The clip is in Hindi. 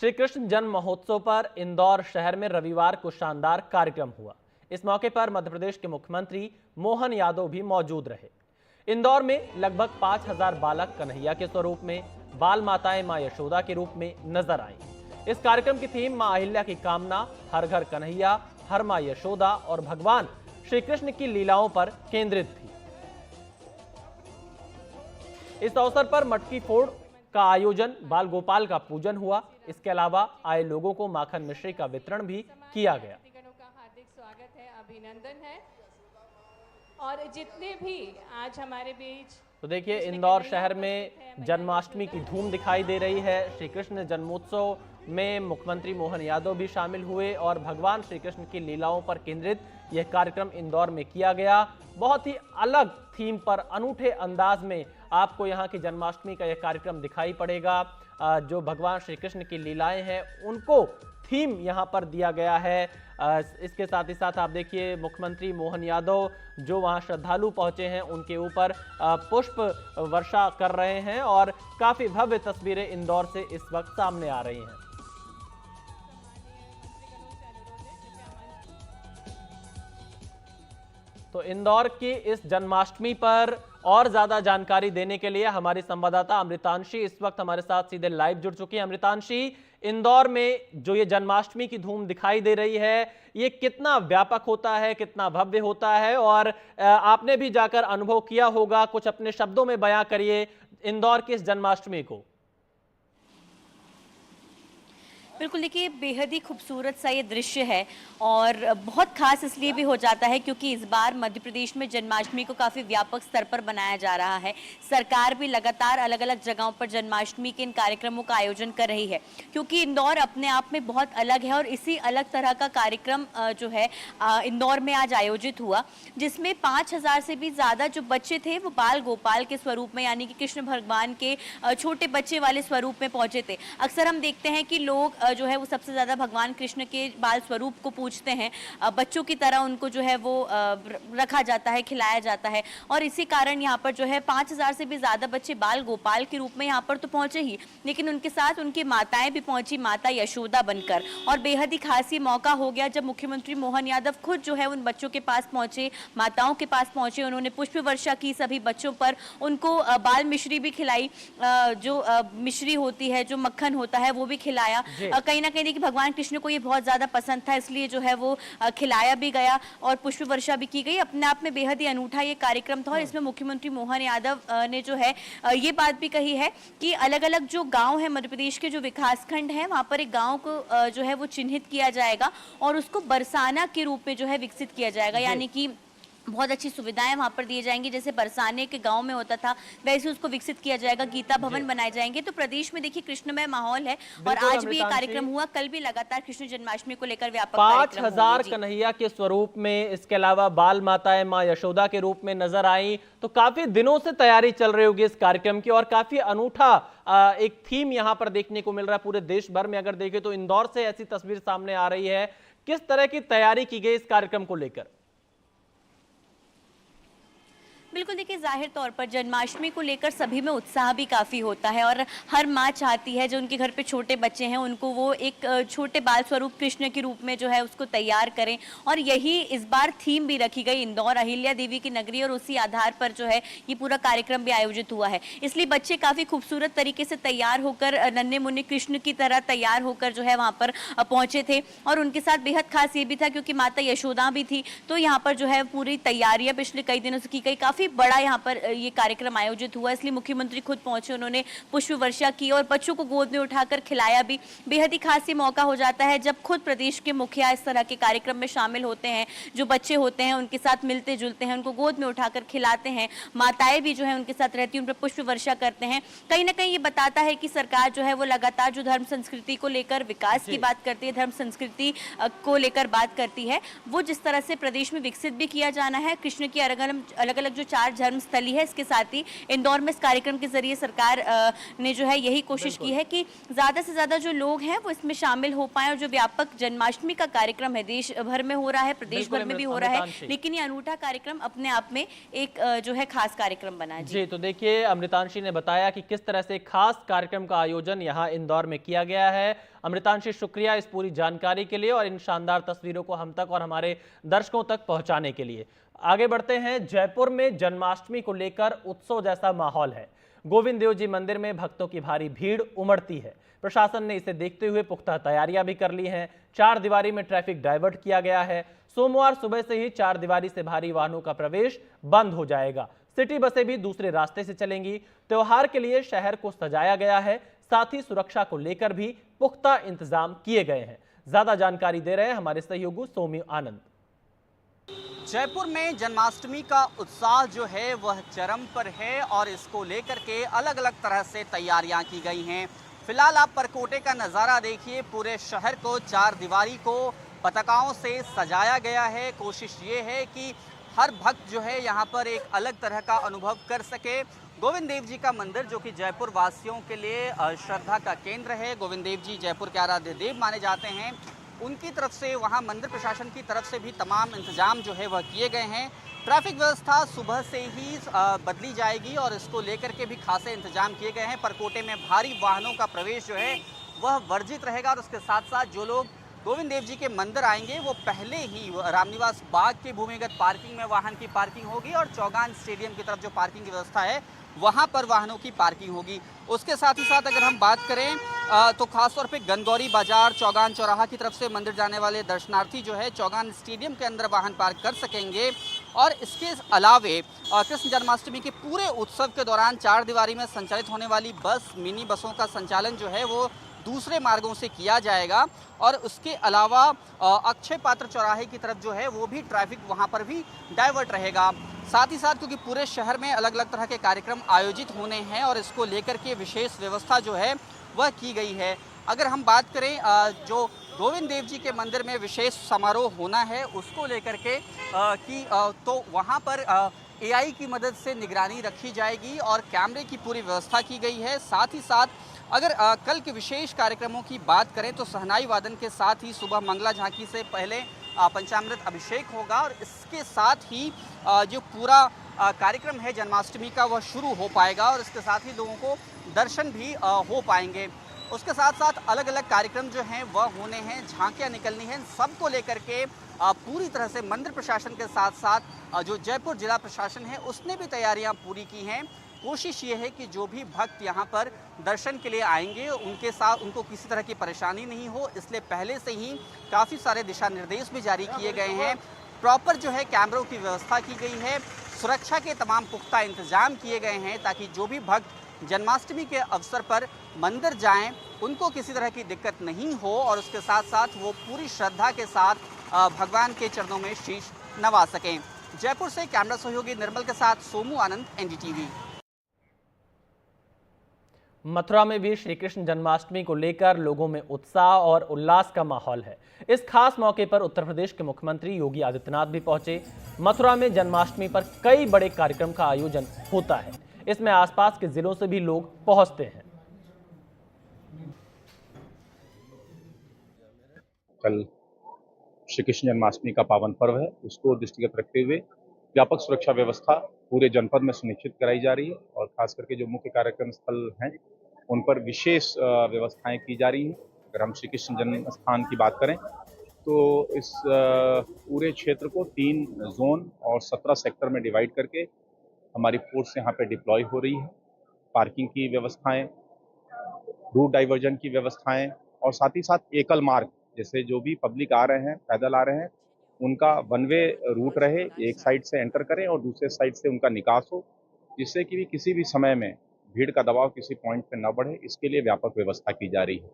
श्री कृष्ण जन्म महोत्सव पर इंदौर शहर में रविवार को शानदार कार्यक्रम हुआ। इस मौके पर मध्य प्रदेश के मुख्यमंत्री मोहन यादव भी मौजूद रहे। इंदौर में लगभग 5000 बालक कन्हैया के स्वरूप में, बाल माताएं मां यशोदा के रूप में नजर आईं। इस कार्यक्रम की थीम मां अहिल्या की कामना, हर घर कन्हैया, हर मां यशोदा और भगवान श्री कृष्ण की लीलाओं पर केंद्रित थी। इस अवसर पर मटकी फोड़ का आयोजन, बाल गोपाल का पूजन हुआ। इसके अलावा आए लोगों को माखन मिश्री का वितरण भी किया गया। हार्दिक स्वागत है, अभिनंदन है। और जितने भी आज हमारे बीच, तो देखिए इंदौर शहर में जन्माष्टमी की धूम दिखाई दे रही है। श्री कृष्ण जन्मोत्सव में मुख्यमंत्री मोहन यादव भी शामिल हुए और भगवान श्री कृष्ण की लीलाओं पर केंद्रित यह कार्यक्रम इंदौर में किया गया। बहुत ही अलग थीम पर, अनूठे अंदाज में आपको यहाँ की जन्माष्टमी का यह कार्यक्रम दिखाई पड़ेगा। जो भगवान श्री कृष्ण की लीलाएं हैं उनको थीम यहाँ पर दिया गया है। इसके साथ ही साथ आप देखिए मुख्यमंत्री मोहन यादव जो वहाँ श्रद्धालु पहुंचे हैं उनके ऊपर पुष्प वर्षा कर रहे हैं और काफी भव्य तस्वीरें इंदौर से इस वक्त सामने आ रही हैं। तो इंदौर की इस जन्माष्टमी पर और ज्यादा जानकारी देने के लिए हमारी संवाददाता अमृतांशी इस वक्त हमारे साथ सीधे लाइव जुड़ चुकी है। अमृतांशी, इंदौर में जो ये जन्माष्टमी की धूम दिखाई दे रही है, ये कितना व्यापक होता है, कितना भव्य होता है, और आपने भी जाकर अनुभव किया होगा, कुछ अपने शब्दों में बयां करिए इंदौर की इस जन्माष्टमी को। बिल्कुल, देखिए बेहद ही खूबसूरत सा ये दृश्य है और बहुत खास इसलिए भी हो जाता है क्योंकि इस बार मध्य प्रदेश में जन्माष्टमी को काफ़ी व्यापक स्तर पर बनाया जा रहा है। सरकार भी लगातार अलग अलग जगहों पर जन्माष्टमी के इन कार्यक्रमों का आयोजन कर रही है क्योंकि इंदौर अपने आप में बहुत अलग है और इसी अलग तरह का कार्यक्रम जो है इंदौर में आज आयोजित हुआ, जिसमें 5000 से भी ज़्यादा जो बच्चे थे वो बाल गोपाल के स्वरूप में, यानी कि कृष्ण भगवान के छोटे बच्चे वाले स्वरूप में पहुँचे थे। अक्सर हम देखते हैं कि लोग जो है वो सबसे ज़्यादा भगवान कृष्ण के बाल स्वरूप को पूजते हैं, बच्चों की तरह उनको जो है वो रखा जाता है, खिलाया जाता है, और इसी कारण यहाँ पर जो है 5000 से भी ज़्यादा बच्चे बाल गोपाल के रूप में यहाँ पर तो पहुँचे ही, लेकिन उनके साथ उनकी माताएं भी पहुँची, माता यशोदा बनकर। और बेहद ही खास ये मौका हो गया जब मुख्यमंत्री मोहन यादव खुद जो है उन बच्चों के पास पहुँचे, माताओं के पास पहुँचे, उन्होंने पुष्प वर्षा की सभी बच्चों पर, उनको बाल मिश्री भी खिलाई, जो मिश्री होती है, जो मक्खन होता है वो भी खिलाया। कहीं ना कहीं देखिए भगवान कृष्ण को ये बहुत ज़्यादा पसंद था, इसलिए जो है वो खिलाया भी गया और पुष्प वर्षा भी की गई। अपने आप में बेहद ही अनूठा ये कार्यक्रम था और इसमें मुख्यमंत्री मोहन यादव ने जो है ये बात भी कही है कि अलग अलग जो गांव है मध्य प्रदेश के, जो विकासखंड है, वहाँ पर एक गाँव को जो है वो चिन्हित किया जाएगा और उसको बरसाना के रूप में जो है विकसित किया जाएगा, यानी कि बहुत अच्छी सुविधाएं वहाँ पर दिए जाएंगी। जैसे बरसाने के गांव में होता था वैसे उसको विकसित किया जाएगा, गीता भवन बनाए जाएंगे। तो प्रदेश में देखिए कृष्णमय माहौल है और आज भी ये कार्यक्रम हुआ, कल भी लगातार कृष्ण जन्माष्टमी को लेकर व्यापक 5000 कन्हैया के स्वरूप में, इसके अलावा बाल माताएं मां यशोदा के रूप में नजर आई। तो काफी दिनों से तैयारी चल रही होगी इस कार्यक्रम की और काफी अनूठा एक थीम यहाँ पर देखने को मिल रहा है। पूरे देश भर में अगर देखें तो इंदौर से ऐसी तस्वीर सामने आ रही है। किस तरह की तैयारी की गई इस कार्यक्रम को लेकर? बिल्कुल, देखिए जाहिर तौर पर जन्माष्टमी को लेकर सभी में उत्साह भी काफ़ी होता है और हर माँ चाहती है जो उनके घर पे छोटे बच्चे हैं उनको वो एक छोटे बाल स्वरूप कृष्ण के रूप में जो है उसको तैयार करें, और यही इस बार थीम भी रखी गई इंदौर अहिल्या देवी की नगरी, और उसी आधार पर जो है ये पूरा कार्यक्रम भी आयोजित हुआ है। इसलिए बच्चे काफ़ी खूबसूरत तरीके से तैयार होकर, नन्हे मुन्ने कृष्ण की तरह तैयार होकर जो है वहाँ पर पहुँचे थे। और उनके साथ बेहद खास ये भी था क्योंकि माता यशोदा भी थी, तो यहाँ पर जो है पूरी तैयारियाँ पिछले कई दिनों से की गई। काफ़ी बड़ा यहाँ पर ये कार्यक्रम आयोजित हुआ, इसलिए मुख्यमंत्री खुद पहुंचे, उन्होंने पुष्प वर्षा की और बच्चों को गोद में उठाकर खिलाया भी। बेहद ही खास ये मौका हो जाता है जब खुद प्रदेश के मुखिया इस तरह के कार्यक्रम में शामिल होते हैं, जो बच्चे होते हैं उनके साथ मिलते जुलते हैं, उनको गोद में उठाकर खिलाते हैं, माताएं भी जो है उनके साथ रहती हैं, उन पर पुष्प वर्षा करते हैं। कहीं ना कहीं ये बताता है कि सरकार जो है वो लगातार जो धर्म संस्कृति को लेकर विकास की बात करती है, धर्म संस्कृति को लेकर बात करती है, वो जिस तरह से प्रदेश में विकसित भी किया जाना है। कृष्ण की अलग अलग जो चार धर्म स्थली है। इसके साथ ही इंदौर में इस कार्यक्रम के जरिए सरकार ने जो है यही कोशिश की है कि ज़्यादा से ज़्यादा जो लोग हैं वो इसमें शामिल हो पाएं, और जो व्यापक जन्माष्टमी का कार्यक्रम है देश भर में हो रहा है, प्रदेश भर में भी हो रहा है, लेकिन ये अनूठा कार्यक्रम अपने आप में एक जो है खास कार्यक्रम बना है। जी, तो देखिए अमृतांशी ने बताया कि किस तरह से खास कार्यक्रम का आयोजन यहाँ इंदौर में किया गया है। अमृतांशी, शुक्रिया इस पूरी जानकारी के लिए और इन शानदार तस्वीरों को हम तक और हमारे दर्शकों तक पहुंचाने के लिए। आगे बढ़ते हैं। जयपुर में जन्माष्टमी को लेकर उत्सव जैसा माहौल है। गोविंद देव जी मंदिर में भक्तों की भारी भीड़ उमड़ती है। प्रशासन ने इसे देखते हुए पुख्ता तैयारियां भी कर ली हैं। चार दीवारी में ट्रैफिक डाइवर्ट किया गया है। सोमवार सुबह से ही चार दीवारी से भारी वाहनों का प्रवेश बंद हो जाएगा। सिटी बसें भी दूसरे रास्ते से चलेंगी। त्योहार के लिए शहर को सजाया गया है, साथ ही सुरक्षा को लेकर भी पुख्ता इंतजाम किए गए हैं। ज्यादा जानकारी दे रहे हैं हमारे सहयोगी सौम्य आनंद। जयपुर में जन्माष्टमी का उत्साह जो है वह चरम पर है और इसको लेकर के अलग अलग तरह से तैयारियां की गई हैं। फिलहाल आप परकोटे का नज़ारा देखिए, पूरे शहर को चार दीवारी को पताकाओं से सजाया गया है। कोशिश ये है कि हर भक्त जो है यहाँ पर एक अलग तरह का अनुभव कर सके। गोविंद देव जी का मंदिर जो कि जयपुर वासियों के लिए श्रद्धा का केंद्र है, गोविंद देव जी जयपुर के आराध्य देव माने जाते हैं, उनकी तरफ से वहाँ मंदिर प्रशासन की तरफ से भी तमाम इंतजाम जो है वह किए गए हैं। ट्रैफिक व्यवस्था सुबह से ही बदली जाएगी और इसको लेकर के भी खासे इंतजाम किए गए हैं। परकोटे में भारी वाहनों का प्रवेश जो है वह वर्जित रहेगा और उसके साथ साथ जो लोग गोविंद देव जी के मंदिर आएंगे वो पहले ही रामनिवास बाग के भूमिगत पार्किंग में वाहन की पार्किंग होगी और चौगान स्टेडियम की तरफ जो पार्किंग की व्यवस्था है वहाँ पर वाहनों की पार्किंग होगी। उसके साथ ही साथ अगर हम बात करें तो खासतौर पे गनगौरी बाजार, चौगान चौराहा की तरफ से मंदिर जाने वाले दर्शनार्थी जो है चौगान स्टेडियम के अंदर वाहन पार्क कर सकेंगे। और इसके अलावे कृष्ण जन्माष्टमी के पूरे उत्सव के दौरान चार दीवारी में संचालित होने वाली बस, मिनी बसों का संचालन जो है वो दूसरे मार्गों से किया जाएगा। और उसके अलावा अक्षय पात्र चौराहे की तरफ जो है वो भी ट्रैफिक वहाँ पर भी डाइवर्ट रहेगा। साथ ही साथ क्योंकि पूरे शहर में अलग अलग तरह के कार्यक्रम आयोजित होने हैं और इसको लेकर के विशेष व्यवस्था जो है वह की गई है। अगर हम बात करें जो गोविंद देव जी के मंदिर में विशेष समारोह होना है उसको लेकर के तो वहाँ पर AI की मदद से निगरानी रखी जाएगी और कैमरे की पूरी व्यवस्था की गई है। साथ ही साथ अगर कल के विशेष कार्यक्रमों की बात करें तो सहनाई वादन के साथ ही सुबह मंगला झांकी से पहले पंचामृत अभिषेक होगा और इसके साथ ही जो पूरा कार्यक्रम है जन्माष्टमी का वह शुरू हो पाएगा और इसके साथ ही लोगों को दर्शन भी हो पाएंगे। उसके साथ साथ अलग अलग कार्यक्रम जो हैं वह होने हैं, झांकियाँ निकलनी हैं, सबको लेकर के पूरी तरह से मंदिर प्रशासन के साथ साथ जो जयपुर जिला प्रशासन है उसने भी तैयारियां पूरी की हैं। कोशिश ये है कि जो भी भक्त यहाँ पर दर्शन के लिए आएंगे उनके साथ उनको किसी तरह की परेशानी नहीं हो, इसलिए पहले से ही काफ़ी सारे दिशा निर्देश भी जारी किए गए हैं। प्रॉपर जो है कैमरों की व्यवस्था की गई है, सुरक्षा के तमाम पुख्ता इंतजाम किए गए हैं ताकि जो भी भक्त जन्माष्टमी के अवसर पर मंदिर जाएं उनको किसी तरह की दिक्कत नहीं हो और उसके साथ साथ वो पूरी श्रद्धा के साथ भगवान के चरणों में शीश नवा सकें। जयपुर से कैमरा सहयोगी निर्मल के साथ सोमू आनंद, NDTV। मथुरा में भी श्री कृष्ण जन्माष्टमी को लेकर लोगों में उत्साह और उल्लास का माहौल है। इस खास मौके पर उत्तर प्रदेश के मुख्यमंत्री योगी आदित्यनाथ भी पहुंचे। मथुरा में जन्माष्टमी पर कई बड़े कार्यक्रम का आयोजन होता है, इसमें आसपास के जिलों से भी लोग पहुंचते हैं। कल श्री कृष्ण जन्माष्टमी का पावन पर्व है, उसको दृष्टिगत रखते हुए व्यापक सुरक्षा व्यवस्था पूरे जनपद में सुनिश्चित कराई जा रही है और खास करके जो मुख्य कार्यक्रम स्थल हैं उन पर विशेष व्यवस्थाएं की जा रही हैं। अगर हम श्री कृष्ण जन्म स्थान की बात करें तो इस पूरे क्षेत्र को 3 जोन और 17 सेक्टर में डिवाइड करके हमारी फोर्स यहाँ पे डिप्लॉय हो रही है। पार्किंग की व्यवस्थाएं, रूट डाइवर्जन की व्यवस्थाएं और साथ ही साथ एकल मार्ग, जैसे जो भी पब्लिक आ रहे हैं, पैदल आ रहे हैं, उनका वन वे रूट रहे, एक साइड से एंटर करें और दूसरे साइड से उनका निकास हो, जिससे कि भी किसी भी समय में भीड़ का दबाव किसी पॉइंट पे न बढ़े, इसके लिए व्यापक व्यवस्था की जा रही है।